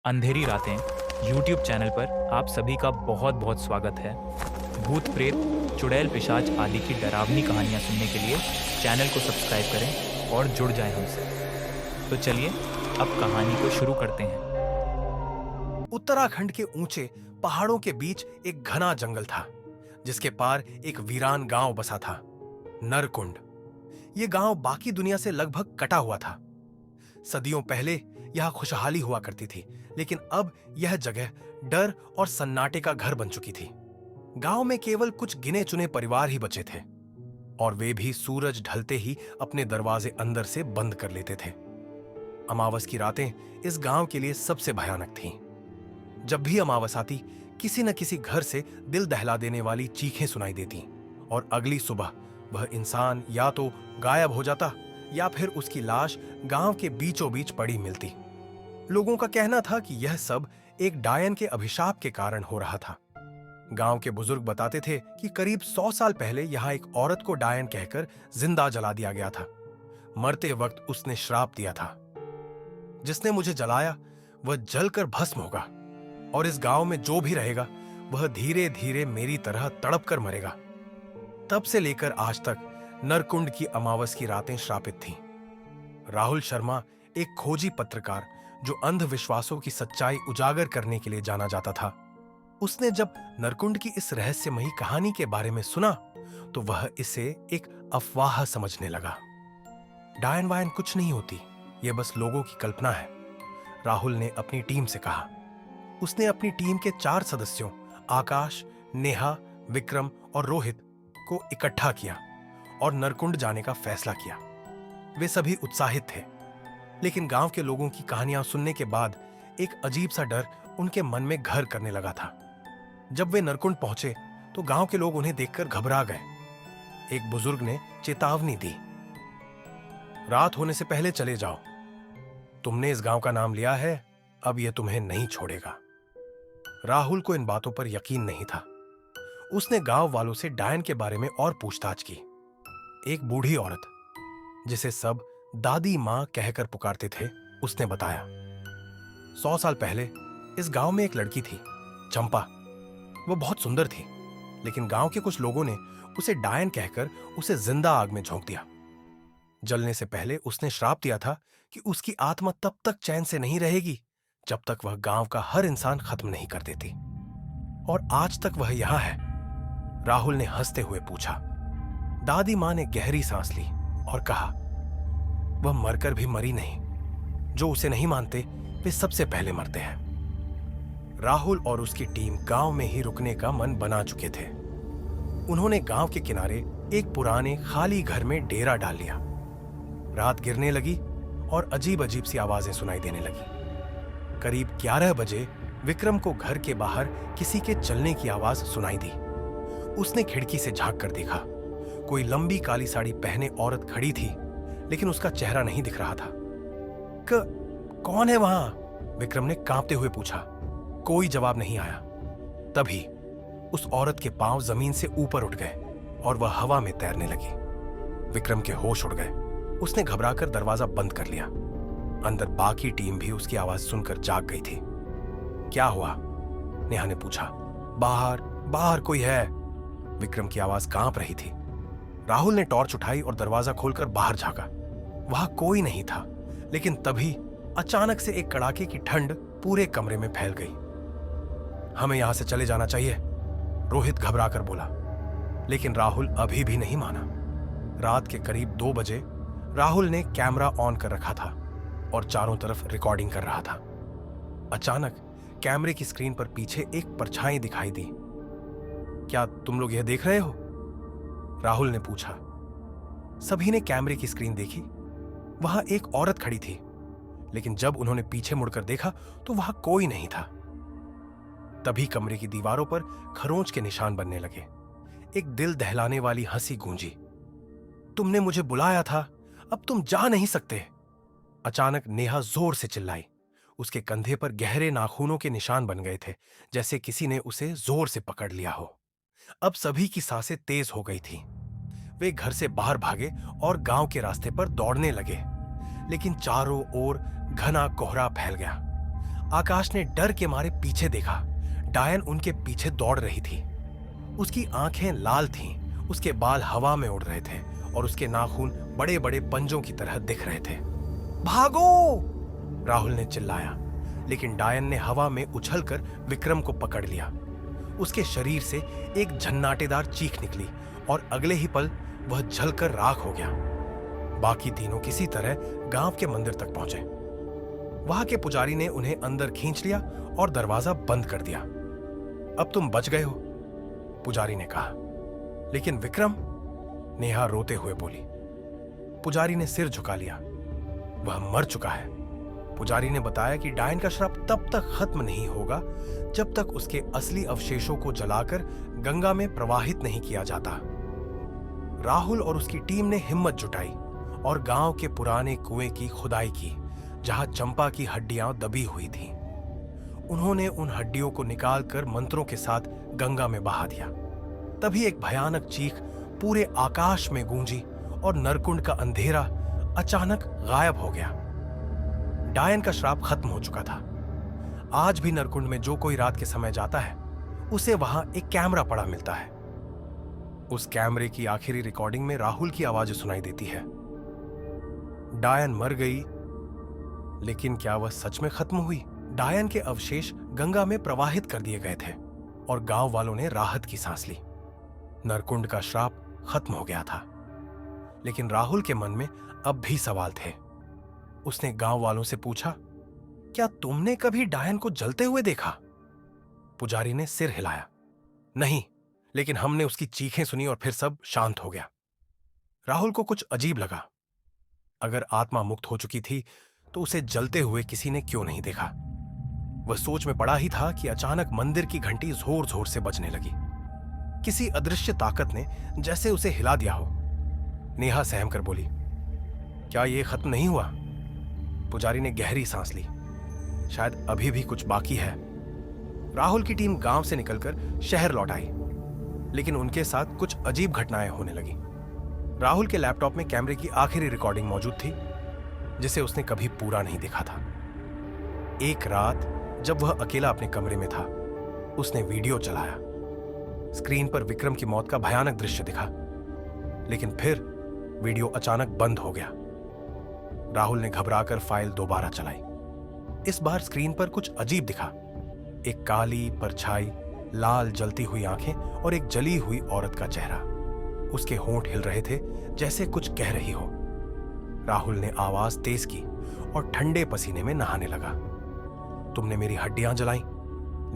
अंधेरी रातें YouTube channel पर आप सभी का बहुत बहुत स्वागत है। भूत प्रेत, चुड़ैल पिशाच आदि की डरावनी कहानियाँ सुनने के लिए चैनल को सब्सक्राइब करें और जुड़ जाएं हमसे। तो चलिए अब कहानी को शुरू करते हैं। उत्तराखंड के ऊंचे पहाड़ों के बीच एक घना जंगल था, जिसके पार एक वीरान गांव बसा था, नरकुंड। यह गांव बाकी दुनिया से लगभग कटा हुआ था। सदियों पहले यहां खुशहाली हुआ करती थी, लेकिन अब यह जगह डर और सन्नाटे का घर बन चुकी थी। गांव में केवल कुछ गिने चुने परिवार ही बचे थे, और वे भी सूरज ढलते ही अपने दरवाजे अंदर से बंद कर लेते थे। अमावस की रातें इस गांव के लिए सबसे भयानक थीं। जब भी अमावस आती, किसी न किसी घर से दिल दहला देने वाली चीखें सुनाई देती, और अगली सुबह वह इंसान या तो गायब हो जाता या फिर उसकी लाश गांव के बीचों बीच पड़ी मिलती। लोगों का कहना था कि यह सब एक डायन के अभिशाप के कारण हो रहा था। गांव के बुजुर्ग बताते थे कि करीब 100 साल पहले यहां एक औरत को डायन कहकर जिंदा जला दिया गया था। मरते वक्त उसने श्राप दिया था, जिसने मुझे जलाया वह जलकर भस्म होगा, और इस गांव में जो भी रहेगा वह धीरे धीरे मेरी तरह तड़प कर मरेगा। तब से लेकर आज तक नरकुंड की अमावस की रातें श्रापित थीं। राहुल शर्मा एक खोजी पत्रकार, जो अंधविश्वासों की सच्चाई उजागर करने के लिए जाना जाता था, उसने जब नरकुंड की इस रहस्यमयी कहानी के बारे में सुना तो वह इसे एक अफवाह समझने लगा। डायन वायन कुछ नहीं होती, यह बस लोगों की कल्पना है, राहुल ने अपनी टीम से कहा। उसने अपनी टीम के 4 सदस्यों आकाश, नेहा, विक्रम और रोहित को इकट्ठा किया और नरकुंड जाने का फैसला किया। वे सभी उत्साहित थे, लेकिन गांव के लोगों की कहानियां सुनने के बाद एक अजीब सा डर उनके मन में घर करने लगा था। जब वे नरकुंड पहुंचे तो गांव के लोग उन्हें देखकर घबरा गए। एक बुजुर्ग ने चेतावनी दी, रात होने से पहले चले जाओ। तुमने इस गांव का नाम लिया है, अब यह तुम्हें नहीं छोड़ेगा। राहुल को इन बातों पर यकीन नहीं था। उसने गांव वालों से डायन के बारे में और पूछताछ की। एक बूढ़ी औरत, जिसे सब दादी मां कहकर पुकारते थे, उसने बताया, 100 साल पहले इस गांव में एक लड़की थी, चंपा। वह बहुत सुंदर थी, लेकिन गांव के कुछ लोगों ने उसे डायन कहकर उसे जिंदा आग में झोंक दिया। जलने से पहले उसने श्राप दिया था कि उसकी आत्मा तब तक चैन से नहीं रहेगी जब तक वह गांव का हर इंसान खत्म नहीं कर देती। और आज तक वह यहां है? राहुल ने हंसते हुए पूछा। दादी मां ने गहरी सांस ली और कहा, वह मरकर भी मरी नहीं। जो उसे नहीं मानते वे सबसे पहले मरते हैं। राहुल और उसकी टीम गांव में ही रुकने का मन बना चुके थे। उन्होंने गांव के किनारे एक पुराने खाली घर में डेरा डाल लिया। रात गिरने लगी और अजीब अजीब सी आवाजें सुनाई देने लगी। करीब 11 बजे विक्रम को घर के बाहर किसी के चलने की आवाज सुनाई दी। उसने खिड़की से झांक कर देखा। कोई लंबी काली साड़ी पहने औरत खड़ी थी, लेकिन उसका चेहरा नहीं दिख रहा था। कौन है वहां? विक्रम ने कांपते हुए पूछा। कोई जवाब नहीं आया। तभी उस औरत के पांव जमीन से ऊपर उठ गए और वह हवा में तैरने लगी। विक्रम के होश उड़ गए। उसने घबराकर दरवाजा बंद कर लिया। अंदर बाकी टीम भी उसकी आवाज सुनकर जाग गई थी। क्या हुआ? नेहा ने पूछा। बाहर बाहर कोई है? विक्रम की आवाज कांप रही थी। राहुल ने टॉर्च उठाई और दरवाजा खोलकर बाहर झांका। वहां कोई नहीं था, लेकिन तभी अचानक से एक कड़ाके की ठंड पूरे कमरे में फैल गई। हमें यहां से चले जाना चाहिए, रोहित घबराकर बोला। लेकिन राहुल अभी भी नहीं माना। रात के करीब 2 बजे राहुल ने कैमरा ऑन कर रखा था और चारों तरफ रिकॉर्डिंग कर रहा था। अचानक कैमरे की स्क्रीन पर पीछे एक परछाई दिखाई दी। क्या तुम लोग यह देख रहे हो? राहुल ने पूछा। सभी ने कैमरे की स्क्रीन देखी। वहां एक औरत खड़ी थी, लेकिन जब उन्होंने पीछे मुड़कर देखा तो वहां कोई नहीं था। तभी कमरे की दीवारों पर खरोंच के निशान बनने लगे। एक दिल दहलाने वाली हंसी गूंजी। तुमने मुझे बुलाया था, अब तुम जा नहीं सकते। अचानक नेहा जोर से चिल्लाई। उसके कंधे पर गहरे नाखूनों के निशान बन गए थे, जैसे किसी ने उसे जोर से पकड़ लिया हो। अब सभी की सांसें तेज हो गई थी। वे घर से बाहर भागे और गांव के रास्ते पर दौड़ने लगे, लेकिन चारों ओर घना कोहरा फैल गया। आकाश ने डर के मारे पीछे देखा। डायन उनके पीछे दौड़ रही थी। उसकी आंखें लाल थीं, उसके बाल हवा में उड़ रहे थे और उसके नाखून बड़े बड़े पंजों की तरह दिख रहे थे। भागो! राहुल ने चिल्लाया, लेकिन डायन ने हवा में उछलकर विक्रम को पकड़ लिया। उसके शरीर से एक झन्नाटेदार चीख निकली और अगले ही पल वह जलकर राख हो गया। बाकी तीनों किसी तरह गांव के मंदिर तक पहुंचे। वहां के पुजारी ने उन्हें अंदर खींच लिया और दरवाजा बंद कर दिया। अब तुम बच गए हो, पुजारी ने कहा। लेकिन विक्रम, नेहा रोते हुए बोली। पुजारी ने सिर झुका लिया। वह मर चुका है। पुजारी ने बताया कि डायन का श्राप तब तक खत्म नहीं होगा जब तक उसके असली अवशेषों को जलाकर गंगा में प्रवाहित नहीं किया जाता। राहुल और उसकी टीम ने हिम्मत जुटाई और गांव के पुराने कुएं की खुदाई की, जहां चंपा की हड्डियां दबी हुई थीं। उन्होंने उन हड्डियों को निकालकर मंत्रों के साथ गंगा में बहा दिया। तभी एक भयानक चीख पूरे आकाश में गूंजी और नरकुंड का अंधेरा अचानक गायब हो गया। डायन का श्राप खत्म हो चुका था। आज भी नरकुंड में जो कोई रात के समय जाता है, उसे वहां एक कैमरा पड़ा मिलता है। उस कैमरे की आखिरी रिकॉर्डिंग में राहुल की आवाज सुनाई देती है। डायन मर गई, लेकिन क्या वह सच में खत्म हुई? डायन के अवशेष गंगा में प्रवाहित कर दिए गए थे और गांव वालों ने राहत की सांस ली। नरकुंड का श्राप खत्म हो गया था। लेकिन राहुल के मन में अब भी सवाल थे। उसने गांव वालों से पूछा, क्या तुमने कभी डायन को जलते हुए देखा? पुजारी ने सिर हिलाया। नहीं, लेकिन हमने उसकी चीखें सुनी और फिर सब शांत हो गया। राहुल को कुछ अजीब लगा। अगर आत्मा मुक्त हो चुकी थी तो उसे जलते हुए किसी ने क्यों नहीं देखा? वह सोच में पड़ा ही था कि अचानक मंदिर की घंटी जोर जोर से बजने लगी। किसी अदृश्य ताकत ने जैसे उसे हिला दिया हो। नेहा सहम कर बोली, क्या यह खत्म नहीं हुआ? पुजारी ने गहरी सांस ली। शायद अभी भी कुछ बाकी है। राहुल की टीम गांव से निकलकर शहर लौट आई, लेकिन उनके साथ कुछ अजीब घटनाएं होने लगी। राहुल के लैपटॉप में कैमरे की आखिरी रिकॉर्डिंग मौजूद थी, जिसे उसने कभी पूरा नहीं देखा था। एक रात जब वह अकेला अपने कमरे में था, उसने वीडियो चलाया। स्क्रीन पर विक्रम की मौत का भयानक दृश्य दिखा, लेकिन फिर वीडियो अचानक बंद हो गया। राहुल ने घबराकर फाइल दोबारा चलाई। इस बार स्क्रीन पर कुछ अजीब दिखा। एक काली परछाई, लाल जलती हुई आंखें और एक जली हुई औरत का चेहरा। उसके होंठ हिल रहे थे जैसे कुछ कह रही हो। राहुल ने आवाज तेज की और ठंडे पसीने में नहाने लगा। तुमने मेरी हड्डियां जलाई,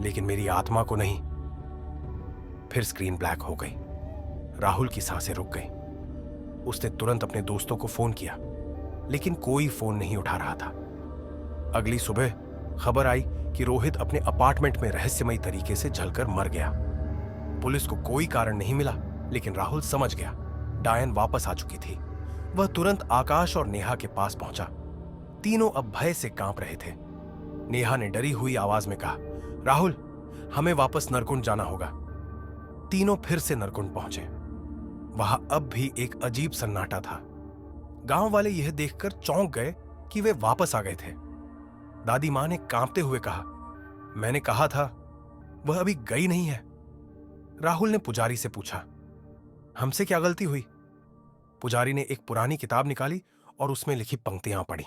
लेकिन मेरी आत्मा को नहीं। फिर स्क्रीन ब्लैक हो गई। राहुल की सांसें रुक गई। उसने तुरंत अपने दोस्तों को फोन किया, लेकिन कोई फोन नहीं उठा रहा था। अगली सुबह खबर आई कि रोहित अपने अपार्टमेंट में रहस्यमयी तरीके से जलकर मर गया। पुलिस को कोई कारण नहीं मिला, लेकिन राहुल समझ गया डायन वापस आ चुकी थी। वह तुरंत आकाश और नेहा के पास पहुंचा। तीनों अब भय से कांप रहे थे। नेहा ने डरी हुई आवाज में कहा, राहुल, हमें वापस नरकुंड जाना होगा। तीनों फिर से नरकुंड पहुंचे। वहां अब भी एक अजीब सन्नाटा था। गांव वाले यह देखकर चौंक गए कि वे वापस आ गए थे। दादी मां ने कांपते हुए कहा, मैंने कहा था वह अभी गई नहीं है। राहुल ने पुजारी से पूछा, हमसे क्या गलती हुई? पुजारी ने एक पुरानी किताब निकाली और उसमें लिखी पंक्तियां पढ़ी।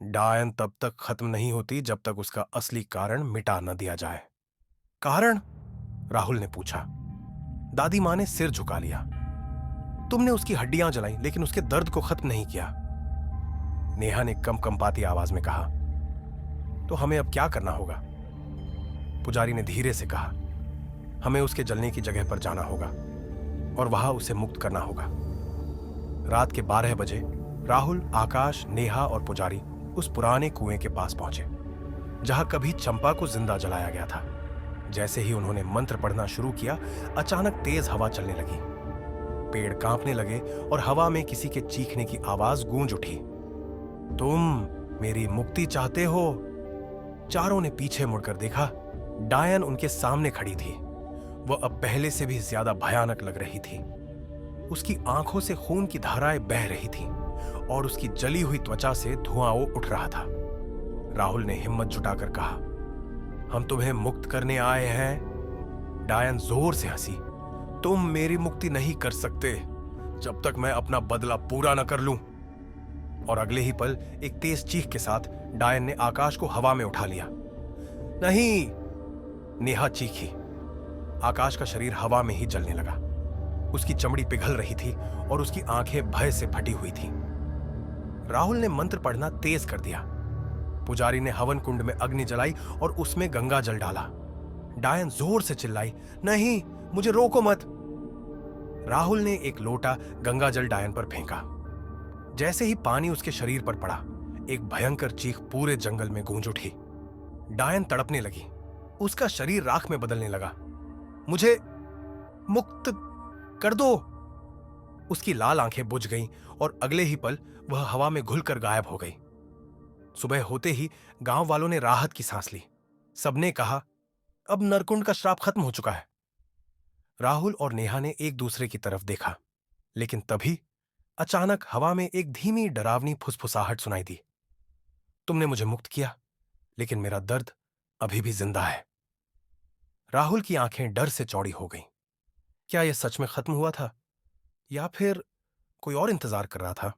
डायन तब तक खत्म नहीं होती जब तक उसका असली कारण मिटा न दिया जाए। कारण? राहुल ने पूछा। दादी मां ने सिर झुका लिया। तुमने उसकी हड्डियां जलाई, लेकिन उसके दर्द को खत्म नहीं किया। नेहा ने कंपाती आवाज में कहा, तो हमें अब क्या करना होगा? पुजारी ने धीरे से कहा, हमें उसके जलने की जगह पर जाना होगा और वहां उसे मुक्त करना होगा। रात के 12 बजे राहुल, आकाश, नेहा और पुजारी उस पुराने कुएं के पास पहुंचे, जहां कभी चंपा को जिंदा जलाया गया था। जैसे ही उन्होंने मंत्र पढ़ना शुरू किया, अचानक तेज हवा चलने लगी। पेड़ कांपने लगे और हवा में किसी के चीखने की आवाज गूंज उठी, तुम मेरी मुक्ति चाहते हो? चारों ने पीछे मुड़कर देखा। डायन उनके सामने खड़ी थी। वह अब पहले से भी ज्यादा भयानक लग रही थी। उसकी आंखों से खून की धाराएं बह रही थीं और उसकी जली हुई त्वचा से धुआं उठ रहा था। राहुल ने हिम्मत जुटाकर कहा, हम तुम्हें मुक्त करने आए हैं। डायन जोर से हंसी। तुम मेरी मुक्ति नहीं कर सकते जब तक मैं अपना बदला पूरा न कर लूं। और अगले ही पल एक तेज चीख के साथ डायन ने आकाश को हवा में उठा लिया। नहीं, नेहा चीखी। आकाश का शरीर हवा में ही जलने लगा। उसकी चमड़ी पिघल रही थी और उसकी आंखें भय से फटी हुई थीं। राहुल ने मंत्र पढ़ना तेज कर दिया। पुजारी ने हवन कुंड में अग्नि जलाई और उसमें गंगा जल डाला। डायन जोर से चिल्लाई, नहीं, मुझे रोको मत। राहुल ने एक लोटा गंगा जल डायन पर फेंका। जैसे ही पानी उसके शरीर पर पड़ा, एक भयंकर चीख पूरे जंगल में गूंज उठी। डायन तड़पने लगी। उसका शरीर राख में बदलने लगा। मुझे मुक्त कर दो। उसकी लाल आंखें बुझ गईं और अगले ही पल वह हवा में घुलकर गायब हो गई। सुबह होते ही गांव वालों ने राहत की सांस ली। सबने कहा, अब नरकुंड का श्राप खत्म हो चुका है। राहुल और नेहा ने एक दूसरे की तरफ देखा, लेकिन तभी अचानक हवा में एक धीमी डरावनी फुसफुसाहट सुनाई दी। तुमने मुझे मुक्त किया, लेकिन मेरा दर्द अभी भी जिंदा है। राहुल की आंखें डर से चौड़ी हो गईं। क्या यह सच में खत्म हुआ था या फिर कोई और इंतजार कर रहा था?